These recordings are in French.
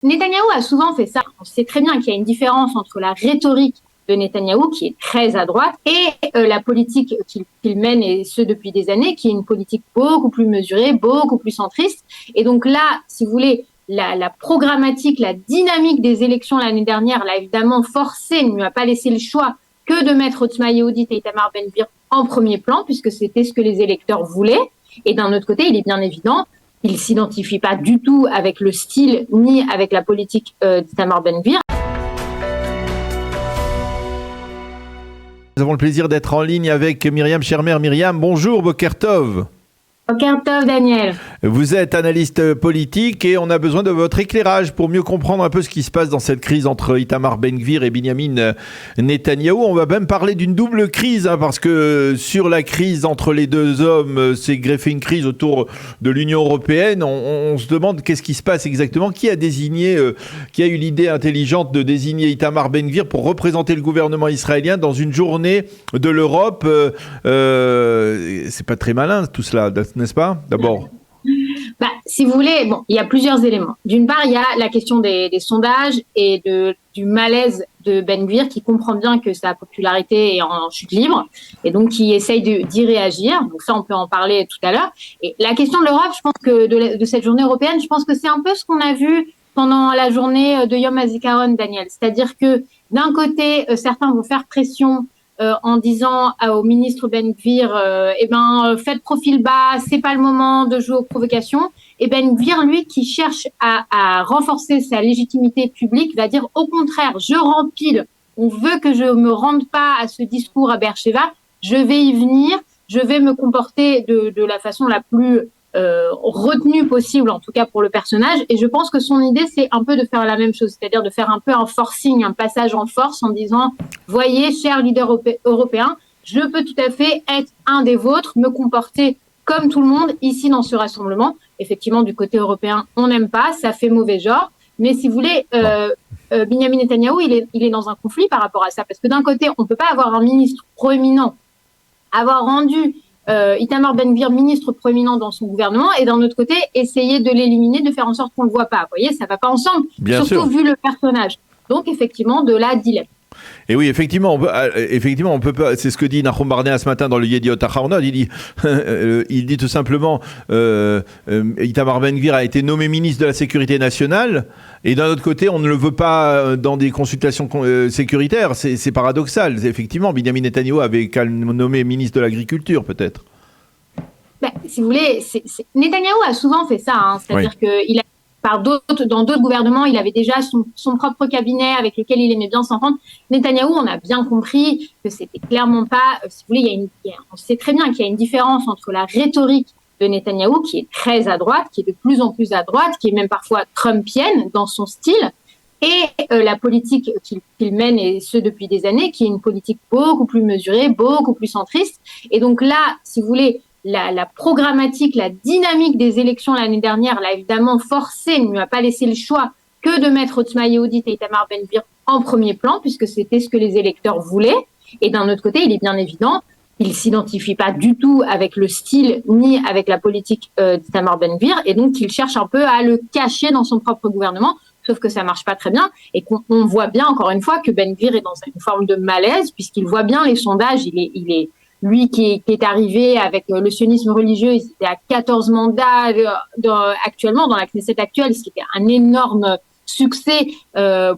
Netanyahou a souvent fait ça. On sait très bien qu'il y a une différence entre la rhétorique de Netanyahou, qui est très à droite, et la politique qu'il mène, et ce depuis des années, qui est une politique beaucoup plus mesurée, beaucoup plus centriste. Et donc là, si vous voulez, la programmatique, la dynamique des élections l'année dernière l'a évidemment forcé, ne lui a pas laissé le choix que de mettre Otzma Yehudit et Itamar Ben-Gvir en premier plan, puisque c'était ce que les électeurs voulaient. Et d'un autre côté, il est bien évident, il ne s'identifie pas du tout avec le style ni avec la politique d'Itamar Ben-Gvir. Nous avons le plaisir d'être en ligne avec Myriam Shermer. Myriam, bonjour, Boker Tov. Boker Tov, Daniel. Vous êtes analyste politique et on a besoin de votre éclairage pour mieux comprendre un peu ce qui se passe dans cette crise entre Itamar Ben-Gvir et Binyamin Netanyahou. On va même parler d'une double crise, parce que sur la crise entre les deux hommes, c'est greffé une crise autour de l'Union européenne. On se demande qu'est-ce qui se passe exactement. Qui a eu l'idée intelligente de désigner Itamar Ben-Gvir pour représenter le gouvernement israélien dans une journée de l'Europe? C'est pas très malin tout cela, n'est-ce pas, d'abord? Si vous voulez, il y a plusieurs éléments. D'une part, il y a la question des sondages et du malaise de Ben-Gvir, qui comprend bien que sa popularité est en chute libre et donc qui essaye d'y réagir. Donc ça, on peut en parler tout à l'heure. Et la question de l'Europe, je pense que de cette journée européenne, je pense que c'est un peu ce qu'on a vu pendant la journée de Yom HaZikaron, Daniel. C'est-à-dire que d'un côté, certains vont faire pression en disant au ministre Ben-Gvir, faites profil bas, c'est pas le moment de jouer aux provocations. Et Ben-Gvir, lui, qui cherche à renforcer sa légitimité publique, va dire au contraire, je rempile, on veut que je me rende pas à ce discours à Beersheva, je vais y venir, je vais me comporter de la façon la plus retenue possible, en tout cas pour le personnage. Et je pense que son idée, c'est un peu de faire la même chose, c'est-à-dire de faire un peu un forcing, un passage en force en disant, voyez, cher leader européen, je peux tout à fait être un des vôtres, me comporter comme tout le monde ici dans ce rassemblement. Effectivement, du côté européen, on n'aime pas, ça fait mauvais genre. Mais si vous voulez, Binyamin Netanyahou, il est dans un conflit par rapport à ça. Parce que d'un côté, on ne peut pas avoir un ministre proéminent, avoir rendu Itamar Ben-Gvir ministre proéminent dans son gouvernement, et d'un autre côté, essayer de l'éliminer, de faire en sorte qu'on ne le voit pas. Vous voyez, ça ne va pas ensemble, Bien surtout sûr. Vu le personnage. Donc, effectivement, de la dilemme. Et oui, effectivement, on peut pas. C'est ce que dit Nahum Barnea ce matin dans le Yediot Ahronoth. Il dit tout simplement, Itamar Ben-Gvir a été nommé ministre de la Sécurité nationale, et d'un autre côté, on ne le veut pas dans des consultations sécuritaires. C'est paradoxal. Effectivement, Binyamin Netanyahou avait qu'à le nommer ministre de l'Agriculture, peut-être. Si vous voulez, Netanyahou a souvent fait ça. C'est-à-dire qu'il a dans d'autres gouvernements, il avait déjà son propre cabinet avec lequel il aimait bien s'entendre. Netanyahou, on a bien compris que c'était clairement pas, si vous voulez, on sait très bien qu'il y a une différence entre la rhétorique de Netanyahou, qui est très à droite, qui est de plus en plus à droite, qui est même parfois trumpienne dans son style, et la politique qu'il mène, et ce depuis des années, qui est une politique beaucoup plus mesurée, beaucoup plus centriste. Et donc là, si vous voulez, la programmatique, la dynamique des élections l'année dernière l'a évidemment forcé, ne lui a pas laissé le choix que de mettre Otzma Yehudit et Itamar Ben-Gvir en premier plan, puisque c'était ce que les électeurs voulaient. Et d'un autre côté, il est bien évident, il ne s'identifie pas du tout avec le style ni avec la politique d'Itamar Ben-Gvir, et donc il cherche un peu à le cacher dans son propre gouvernement, sauf que ça marche pas très bien, et qu'on voit bien encore une fois que Ben-Gvir est dans une forme de malaise, puisqu'il voit bien les sondages, lui qui est arrivé avec le sionisme religieux, il était à 14 mandats actuellement dans la Knesset actuelle, ce qui était un énorme succès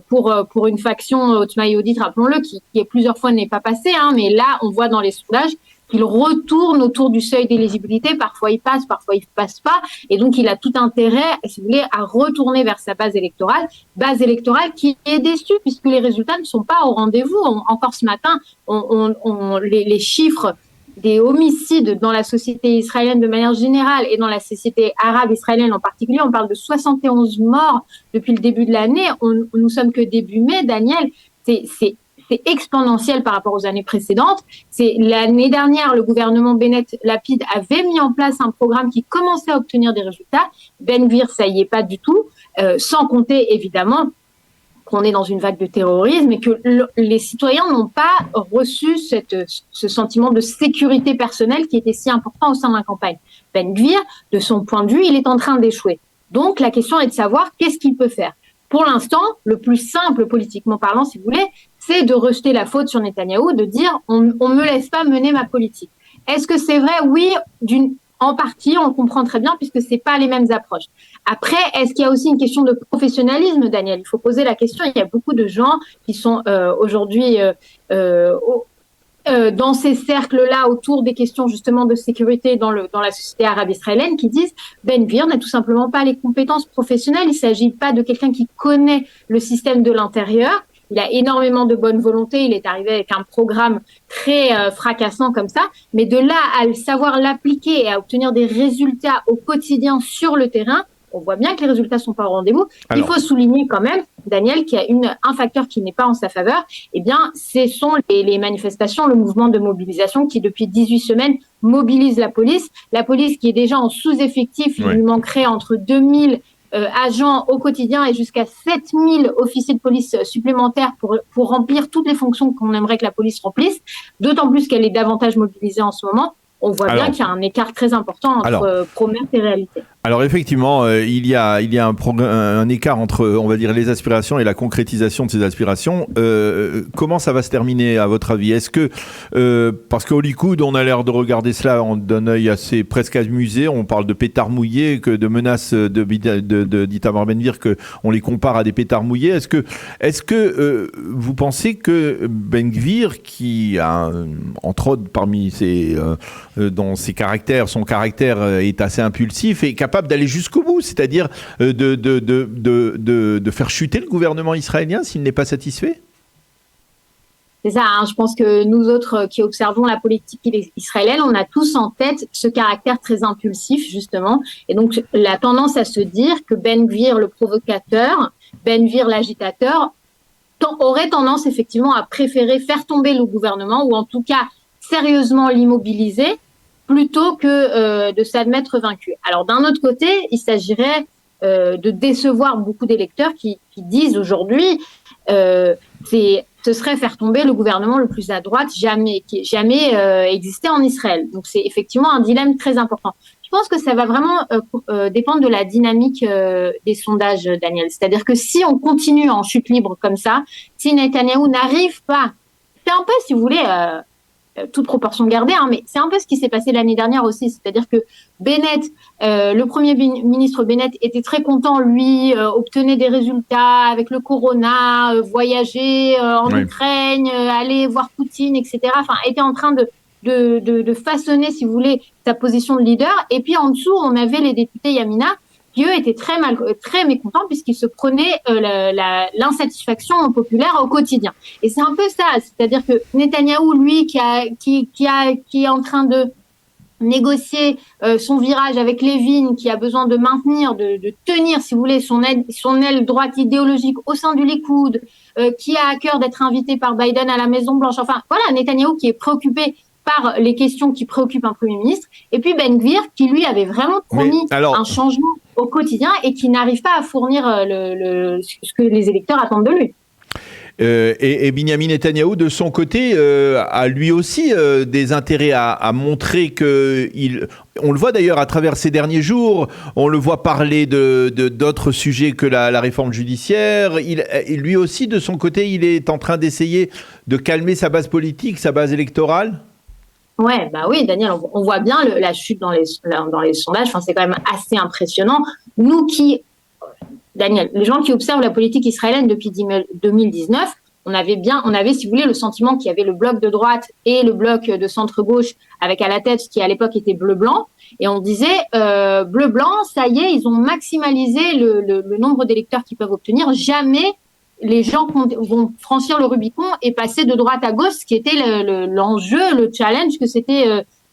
pour une faction, Otzma Yehudit, rappelons-le, qui plusieurs fois n'est pas passé, mais là on voit dans les sondages qu'il retourne autour du seuil d'éligibilité, parfois il passe pas, et donc il a tout intérêt, si vous voulez, à retourner vers sa base électorale qui est déçue puisque les résultats ne sont pas au rendez-vous. Encore ce matin, les chiffres des homicides dans la société israélienne de manière générale et dans la société arabe israélienne en particulier, on parle de 71 morts depuis le début de l'année. Nous sommes que début mai, Daniel, c'est exponentiel par rapport aux années précédentes. C'est l'année dernière, le gouvernement Bennett-Lapid avait mis en place un programme qui commençait à obtenir des résultats. Ben-Gvir, ça y est pas du tout, sans compter évidemment qu'on est dans une vague de terrorisme et que les citoyens n'ont pas reçu ce sentiment de sécurité personnelle qui était si important au sein de la campagne. Ben-Gvir, de son point de vue, il est en train d'échouer. Donc la question est de savoir qu'est-ce qu'il peut faire. pour l'instant, le plus simple politiquement parlant, si vous voulez, c'est de rejeter la faute sur Netanyahou, de dire on me laisse pas mener ma politique. Est-ce que c'est vrai? Oui, en partie, on le comprend très bien puisque c'est pas les mêmes approches. Après, est-ce qu'il y a aussi une question de professionnalisme, Daniel? Il faut poser la question. Il y a beaucoup de gens qui sont aujourd'hui dans ces cercles-là autour des questions justement de sécurité dans la société arabe israélienne qui disent Ben Gvir n'a tout simplement pas les compétences professionnelles. Il ne s'agit pas de quelqu'un qui connaît le système de l'intérieur. Il a énormément de bonne volonté. Il est arrivé avec un programme très fracassant comme ça. Mais de là à savoir l'appliquer et à obtenir des résultats au quotidien sur le terrain, on voit bien que les résultats sont pas au rendez-vous. Il faut souligner quand même, Daniel, qu'il y a un facteur qui n'est pas en sa faveur. Eh bien, ce sont les manifestations, le mouvement de mobilisation qui, depuis 18 semaines, mobilise la police. La police qui est déjà en sous-effectif, il lui manquerait entre 2000 agents au quotidien et jusqu'à 7000 officiers de police supplémentaires pour remplir toutes les fonctions qu'on aimerait que la police remplisse, d'autant plus qu'elle est davantage mobilisée en ce moment. On voit bien qu'il y a un écart très important entre promesses et réalité. Alors effectivement, il y a un écart entre, on va dire, les aspirations et la concrétisation de ces aspirations. Comment ça va se terminer à votre avis? Est-ce que, parce qu'au Likoud, on a l'air de regarder cela d'un œil assez presque amusé, on parle de pétards mouillés, de menaces d'Itamar Ben-Gvir, qu'on les compare à des pétards mouillés. Est-ce que vous pensez que Ben-Gvir, qui a, entre autres, parmi dans ses caractères, son caractère est assez impulsif, est capable d'aller jusqu'au bout, c'est-à-dire de faire chuter le gouvernement israélien s'il n'est pas satisfait? C'est ça, je pense que nous autres qui observons la politique israélienne, on a tous en tête ce caractère très impulsif, justement. Et donc, la tendance à se dire que Ben-Gvir, le provocateur, Ben-Gvir, l'agitateur, aurait tendance effectivement à préférer faire tomber le gouvernement, ou en tout cas sérieusement l'immobiliser, plutôt que de s'admettre vaincu. Alors d'un autre côté, il s'agirait de décevoir beaucoup d'électeurs qui disent aujourd'hui ce serait faire tomber le gouvernement le plus à droite qui ait jamais existé en Israël. Donc c'est effectivement un dilemme très important. Je pense que ça va vraiment dépendre de la dynamique des sondages, Daniel. C'est-à-dire que si on continue en chute libre comme ça, si Netanyahou n'arrive pas, c'est un peu, si vous voulez, toute proportion gardée, mais c'est un peu ce qui s'est passé l'année dernière aussi. C'est-à-dire que Bennett, le premier ministre Bennett était très content, lui, obtenait des résultats avec le corona, voyager en Ukraine, aller voir Poutine, etc. Enfin, était en train de façonner, si vous voulez, sa position de leader. Et puis en dessous, on avait les députés Yamina, qui eux étaient très mécontents puisqu'ils se prenaient l'insatisfaction populaire au quotidien. Et c'est un peu ça, c'est-à-dire que Netanyahou, lui, qui est en train de négocier son virage avec Levin, qui a besoin de maintenir, de tenir, si vous voulez, son aile droite idéologique au sein du Likoud, qui a à cœur d'être invité par Biden à la Maison-Blanche. Enfin, voilà, Netanyahou qui est préoccupé par les questions qui préoccupent un Premier ministre, et puis Ben-Gvir qui, lui, avait vraiment promis un changement au quotidien et qui n'arrive pas à fournir ce que les électeurs attendent de lui. Et Binyamin Netanyahou, de son côté, a lui aussi des intérêts à montrer que on le voit d'ailleurs à travers ces derniers jours, on le voit parler d'autres sujets que la réforme judiciaire. Lui aussi, de son côté, il est en train d'essayer de calmer sa base politique, sa base électorale. Ouais, bah oui, Daniel, on voit bien la chute dans les sondages. Enfin, c'est quand même assez impressionnant. Daniel, les gens qui observent la politique israélienne depuis 2019, on avait, si vous voulez, le sentiment qu'il y avait le bloc de droite et le bloc de centre-gauche avec à la tête ce qui à l'époque était bleu-blanc. Et on disait, bleu-blanc, ça y est, ils ont maximalisé le nombre d'électeurs qu'ils peuvent obtenir. Jamais les gens vont franchir le Rubicon et passer de droite à gauche, ce qui était l'enjeu, le challenge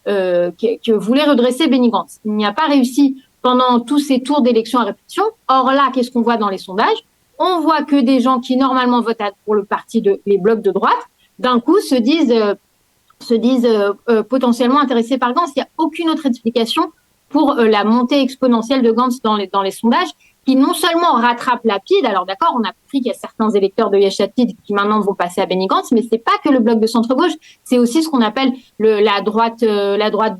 que voulait redresser Benny Gantz. Il n'y a pas réussi pendant tous ces tours d'élection à répétition. Or là, qu'est-ce qu'on voit dans les sondages? On voit que des gens qui normalement votent pour le parti les blocs de droite, d'un coup se disent potentiellement intéressés par Gantz. Il n'y a aucune autre explication pour la montée exponentielle de Gantz dans les sondages, qui non seulement rattrape Lapid, alors d'accord, on a compris qu'il y a certains électeurs de Yesh Atid qui maintenant vont passer à Benny Gantz, mais c'est pas que le bloc de centre-gauche, c'est aussi ce qu'on appelle la droite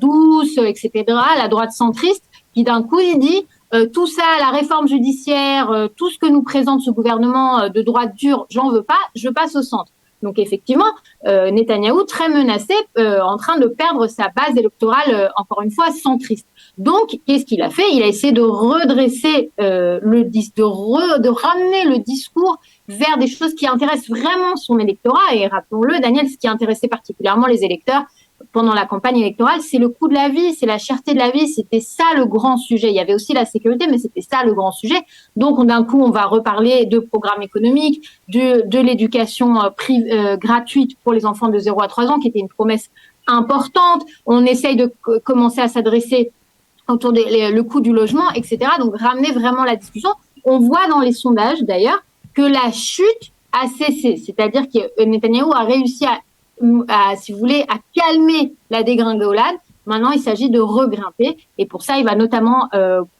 douce, etc., la droite centriste, qui d'un coup il dit tout ça, la réforme judiciaire, tout ce que nous présente ce gouvernement de droite dure, j'en veux pas, je passe au centre. Donc effectivement, Netanyahou très menacé, en train de perdre sa base électorale, encore une fois, centriste. Donc, qu'est-ce qu'il a fait? Il a essayé de redresser de ramener le discours vers des choses qui intéressent vraiment son électorat. Et rappelons-le, Daniel, ce qui intéressait particulièrement les électeurs pendant la campagne électorale, c'est le coût de la vie, c'est la cherté de la vie, c'était ça le grand sujet. Il y avait aussi la sécurité, mais c'était ça le grand sujet. Donc, d'un coup, on va reparler de programmes économiques, de l'éducation gratuite pour les enfants de 0 à 3 ans, qui était une promesse importante. On essaye de commencer à s'adresser autour le coût du logement, etc. Donc, ramener vraiment la discussion. On voit dans les sondages, d'ailleurs, que la chute a cessé. C'est-à-dire que Netanyahou a réussi si vous voulez, à calmer la dégringolade. Maintenant, il s'agit de regrimper. Et pour ça, il va notamment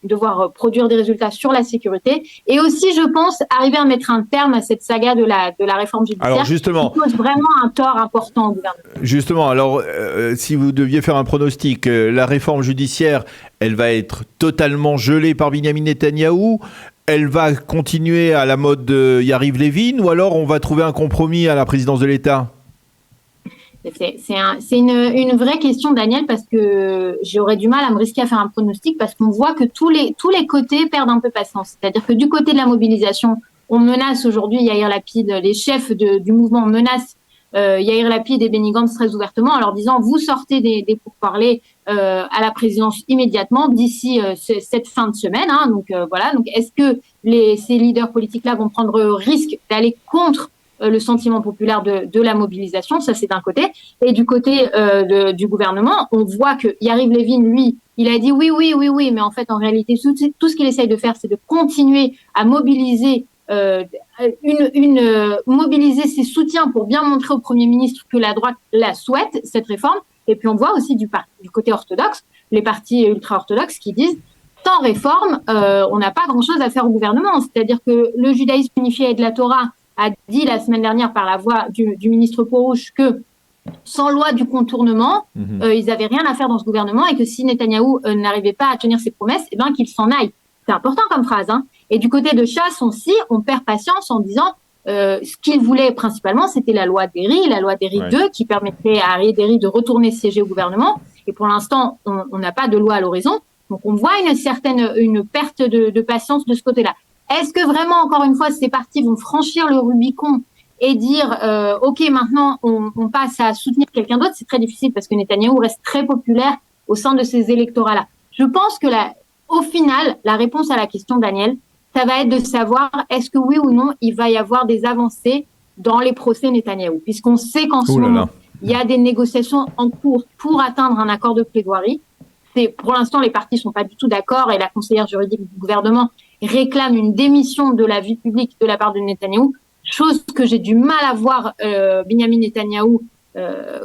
devoir produire des résultats sur la sécurité. Et aussi, je pense, arriver à mettre un terme à cette saga de la réforme judiciaire. Alors justement, qui cause vraiment un tort important au gouvernement. Justement, alors, si vous deviez faire un pronostic, la réforme judiciaire, elle va être totalement gelée par Binyamin Netanyahou. Elle va continuer à la mode de Yariv Levin, ou alors on va trouver un compromis à la présidence de l'État? C'est une vraie question, Daniel, parce que j'aurais du mal à me risquer à faire un pronostic, parce qu'on voit que tous les côtés perdent un peu patience. C'est-à-dire que du côté de la mobilisation, on menace aujourd'hui Yair Lapid, les chefs du mouvement menacent Yair Lapid et Benny Gantz très ouvertement en leur disant vous sortez des pourparlers à la présidence immédiatement d'ici cette fin de semaine. Donc voilà. Donc est-ce que ces leaders politiques-là vont prendre le risque d'aller contre le sentiment populaire de la mobilisation? Ça, c'est d'un côté. Et du côté du gouvernement, on voit que Yariv Levin, lui, il a dit oui, mais en fait, en réalité, tout ce qu'il essaye de faire, c'est de continuer à mobiliser mobiliser ses soutiens pour bien montrer au Premier ministre que la droite la souhaite, cette réforme. Et puis on voit aussi du côté orthodoxe, les partis ultra-orthodoxes qui disent sans réforme, on n'a pas grand-chose à faire au gouvernement. C'est-à-dire que le judaïsme unifié et de la Torah a dit la semaine dernière par la voix du ministre Porouche que sans loi du contournement, ils n'avaient rien à faire dans ce gouvernement et que si Netanyahou n'arrivait pas à tenir ses promesses, qu'il s'en aille. C'est important comme phrase. Et du côté de Chasse aussi, on perd patience en disant ce qu'il voulait principalement, c'était la loi Derry 2, qui permettrait à Arié Derry de retourner siéger au gouvernement. Et pour l'instant, on n'a pas de loi à l'horizon. Donc on voit une perte de patience de ce côté-là. Est-ce que vraiment, encore une fois, ces partis vont franchir le Rubicon et dire OK, maintenant, on passe à soutenir quelqu'un d'autre? C'est très difficile parce que Netanyahou reste très populaire au sein de ces électorats-là. Je pense que au final, la réponse à la question, Daniel, ça va être de savoir est-ce que oui ou non, il va y avoir des avancées dans les procès Netanyahou, puisqu'on sait qu'en ce moment, il y a des négociations en cours pour atteindre un accord de plaidoirie. Pour l'instant, les partis sont pas du tout d'accord et la conseillère juridique du gouvernement réclame une démission de la vie publique de la part de Netanyahou, chose que j'ai du mal à voir Binyamin Netanyahou,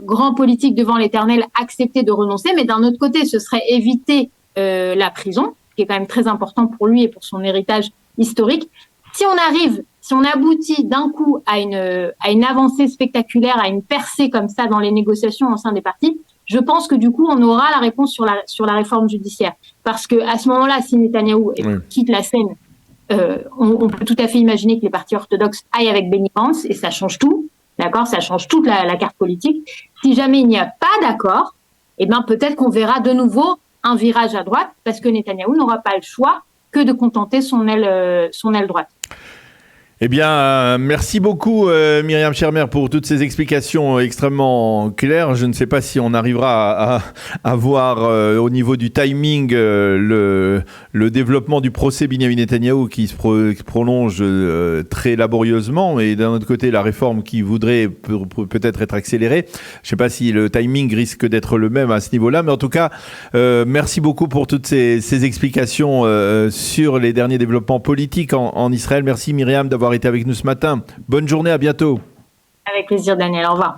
grand politique devant l'Éternel, accepter de renoncer. Mais d'un autre côté, ce serait éviter la prison, qui est quand même très important pour lui et pour son héritage historique. Si on aboutit d'un coup à une avancée spectaculaire, à une percée comme ça dans les négociations au sein des partis, je pense que du coup, on aura la réponse sur la réforme judiciaire. Parce que à ce moment-là, si Netanyahou quitte la scène, on peut tout à fait imaginer que les partis orthodoxes aillent avec Benny Gantz et ça change tout. D'accord? Ça change toute la carte politique. Si jamais il n'y a pas d'accord, peut-être qu'on verra de nouveau un virage à droite parce que Netanyahou n'aura pas le choix que de contenter son aile droite. Eh bien, merci beaucoup Myriam Shermer pour toutes ces explications extrêmement claires. Je ne sais pas si on arrivera à voir au niveau du timing le développement du procès Binyamin Netanyahou qui se prolonge très laborieusement et d'un autre côté la réforme qui voudrait peut-être être accélérée. Je ne sais pas si le timing risque d'être le même à ce niveau-là, mais en tout cas, merci beaucoup pour toutes ces explications sur les derniers développements politiques en Israël. Merci Myriam d'avoir été avec nous ce matin. Bonne journée, à bientôt. Avec plaisir, Daniel. Au revoir.